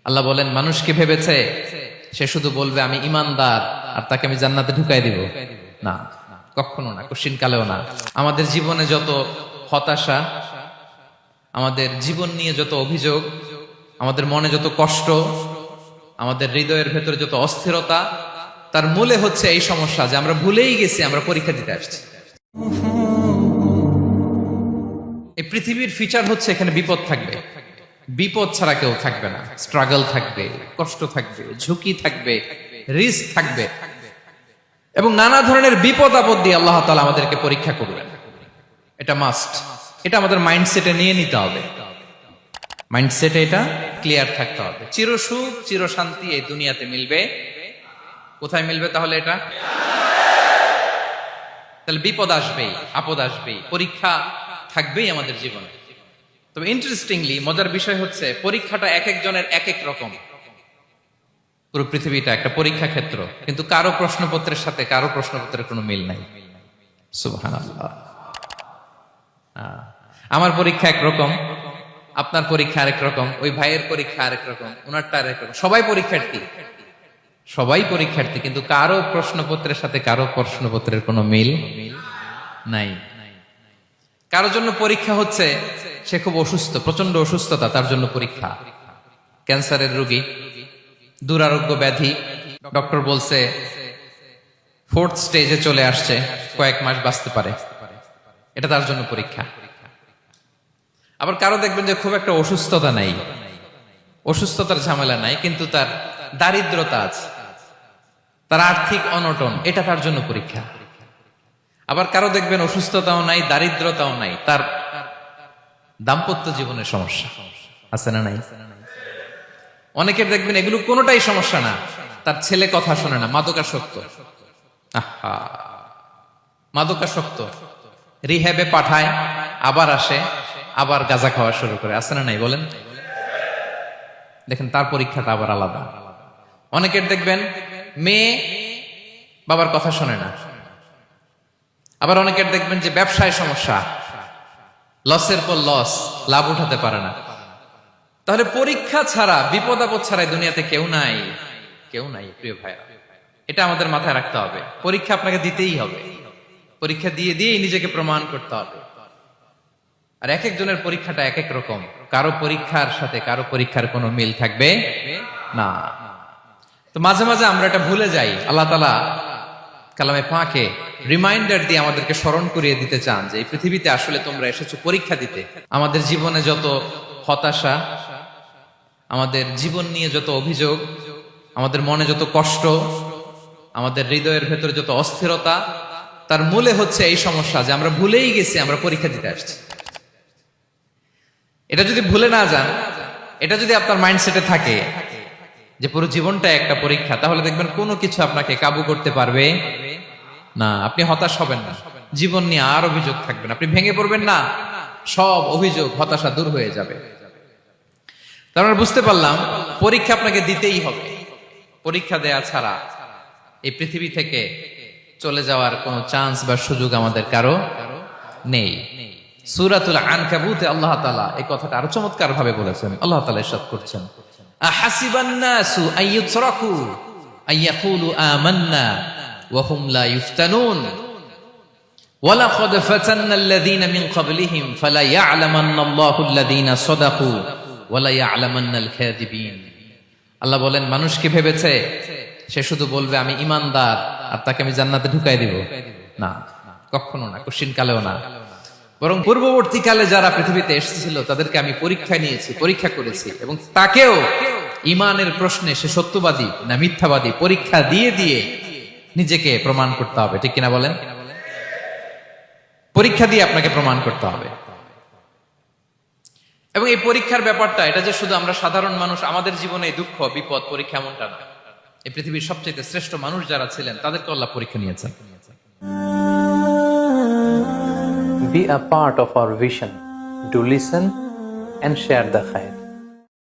আল্লাহ বলেন, মানুষ কি ভেবেছে সে শুধু বলবে আমি ইমানদার আর তাকে আমি জান্নাতে ঢুকাই দিব? না, কখনো না, কোশ্চিন কালেও না। আমাদের জীবনে যত হতাশা, আমাদের জীবন নিয়ে যত অভিযোগ, আমাদের মনে যত কষ্ট, আমাদের হৃদয়ের ভেতরে যত অস্থিরতা, তার মূলে হচ্ছে এই সমস্যা যে আমরা ভুলেই গেছি আমরা পরীক্ষা দিতে আসছি। এই পৃথিবীর ফিচার হচ্ছে এখানে বিপদ থাকবে, বিপদ ছাড়া কেউ থাকবে না। স্ট্রাগল থাকবে, কষ্ট থাকবে, ঝুঁকি থাকবে, রিস্ক থাকবে, এবং নানা ধরনের বিপদ আপদ দিয়ে আল্লাহ তাআলা আমাদেরকে পরীক্ষা করবেন। এটা মাস্ট, এটা আমাদের মাইন্ডসেটে নিয়ে নিতে হবে। মাইন্ডসেটে এটা ক্লিয়ার থাকতে হবে। চিরসুখ চিরশান্তি এই দুনিয়াতে মিলবে, কোথায় মিলবে তাহলে? এটা তাহলে বিপদ আসবেই, আপদ আসবেই, পরীক্ষা থাকবেই আমাদের জীবনে। তবে ইন্টারেস্টিংলি মজার বিষয় হচ্ছে পরীক্ষাটা এক একজনের এক এক রকম। পুরো পৃথিবীটা একটা পরীক্ষা ক্ষেত্র, কিন্তু কারো প্রশ্নপত্রের সাথে কারো প্রশ্নপত্রের কোনো মিল নাই। সুবহানাল্লাহ। আমার পরীক্ষা একরকম, আপনার পরীক্ষা আরেক রকম, ওই ভাইয়ের পরীক্ষা আরেক রকম, ওনারটা আরেক রকম। সবাই পরীক্ষার্থী, সবাই পরীক্ষার্থী, কিন্তু কারো প্রশ্নপত্রের সাথে কারো প্রশ্নপত্রের কোনো মিল নাই। কারো জন্য পরীক্ষা হচ্ছে সে খুব অসুস্থ, প্রচন্ড অসুস্থতা, তার জন্য পরীক্ষা। ক্যান্সারের রোগী, দুরারোগ্য ব্যাধি, ডক্টর বলছে 4th স্টেজে চলে আসছে, কয়েক মাস বাঁচতে পারে, এটা তার জন্য পরীক্ষা। আবার কারো দেখবেন যে খুব একটা অসুস্থতা নাই, অসুস্থতার ঝামেলা নাই, কিন্তু তার দারিদ্রতা আছে, তার আর্থিক অনটন, এটা তার জন্য পরীক্ষা। আবার কারো দেখবেন অসুস্থতাও নাই, দারিদ্রতাও নাই, তার দাম্পত্য জীবনের সমস্যা আছে না নাই? অনেকের দেখবেন এগুলো কোনোটাই সমস্যা না, তার ছেলে কথা শোনে না, মাদকাসক্ত। আহা, মাদকাসক্ত, রিহ্যাবে পাঠায়, আবার আসে, আবার গাঁজা খাওয়া শুরু করে, আছে না নাই বলেন? দেখেন তার পরীক্ষাটা আবার আলাদা। অনেকের দেখবেন মেয়ে বাবার কথা শোনে না। আবার অনেকের দেখবেন যে ব্যবসায় সমস্যা, লসের পর লস, লাভ উঠাতে পারে না। তাহলে পরীক্ষা ছাড়া, বিপদ আপদ ছাড়া দুনিয়াতে কেউ নাই, কেউ নাই প্রিয় ভাইরা। এটা আমাদের মাথায় রাখতে হবে। পরীক্ষা আপনাকে দিতেই হবে, পরীক্ষা দিয়ে দিয়েই নিজেকে প্রমাণ করতে হবে। আর এক একজনের পরীক্ষাটা এক এক রকম, কারো পরীক্ষার সাথে কারো পরীক্ষার কোনো মিল থাকবে না। তো মাঝে মাঝে আমরা এটা ভুলে যাই। আল্লাহ তাআলা কালামে পাকে রিমাইন্ডার দিয়ে আমাদেরকে স্মরণ করিয়ে দিতে চান যে এই পৃথিবীতে আসলে তোমরা এসেছো পরীক্ষা দিতে। আমাদের জীবনে যত হতাশা, আমাদের জীবন নিয়ে যত অভিযোগ, আমাদের মনে যত কষ্ট, আমাদের হৃদয়ের ভেতরে যত অস্থিরতা, তার মূলে হচ্ছে এই সমস্যা যে আমরা ভুলেই গেছি আমরা পরীক্ষা দিতে আসছি। এটা যদি ভুলে না যান, এটা যদি আপনার মাইন্ডসেটে থাকে যে পুরো জীবনটা একটা পরীক্ষা, তাহলে দেখবেন কোনো কিছু আপনাকে কাবু করতে পারবে না। আপনি হতাশ হবেন না, জীবন নিয়ে আর অভিযোগ থাকবে না, আপনি ভেঙে পড়বেন না, সব অভিযোগ হতাশা দূর হয়ে যাবে। তার মানে বুঝতে পারলাম পরীক্ষা আপনাকে দিতেই হবে। পরীক্ষা দেয়া ছাড়া এই পৃথিবী থেকে চলে যাওয়ার কোনো চান্স বা সুযোগ আমাদের কারো নেই। সূরাতুল আনকাবুতে আল্লাহ তাআলা এই কথাটা আরো চমৎকার ভাবে বলেছেন। আল্লাহ তাআলা ইরশাদ করছেন, আহাসিবান নাসু আইয়ুতরাকু আইয়াকুলু আমান্না ওয়া হুম লা ইফতানুন ওয়ালাকাদ ফাতান্নাল্লাযীনা মিন ক্বাবলিহিম ফালা ইয়া'লামান্নাল্লাহু আল্লাযীনা সাদাকু ওয়ালা ইয়া'লামান্নাল কাযিবিন। আল্লাহ বলেন, মানুষ কি ভেবেছে সে শুধু বলবে আমি ইমানদার আর তাকে আমি জান্নাতে ঢুকাই দিব? না, কখনো না, কোশ্চিন কালেও না। বরং পূর্ববর্তীকালে যারা পৃথিবীতে এসেছিল তাদেরকে আমি পরীক্ষায় নিয়েছি, পরীক্ষা করেছি, এবং তাকেও ইমানের প্রশ্নে সে সত্যবাদী না মিথ্যাবাদী পরীক্ষা দিয়ে দিয়ে নিজেকে প্রমাণ করতে হবে। ঠিক কিনা বলেন? পরীক্ষা দিয়ে আপনাকে প্রমাণ করতে হবে। এবং এই পরীক্ষার ব্যাপারটা, এটা যে শুধু আমরা সাধারণ মানুষ আমাদের জীবনে দুঃখ বিপদ পরীক্ষা এমনটা না। এই পৃথিবীর সবচেয়ে শ্রেষ্ঠ মানুষ যারা ছিলেন তাদেরকে আল্লাহ পরীক্ষা নিয়েছেন। Be a part of our vision. Do listen and share the khair.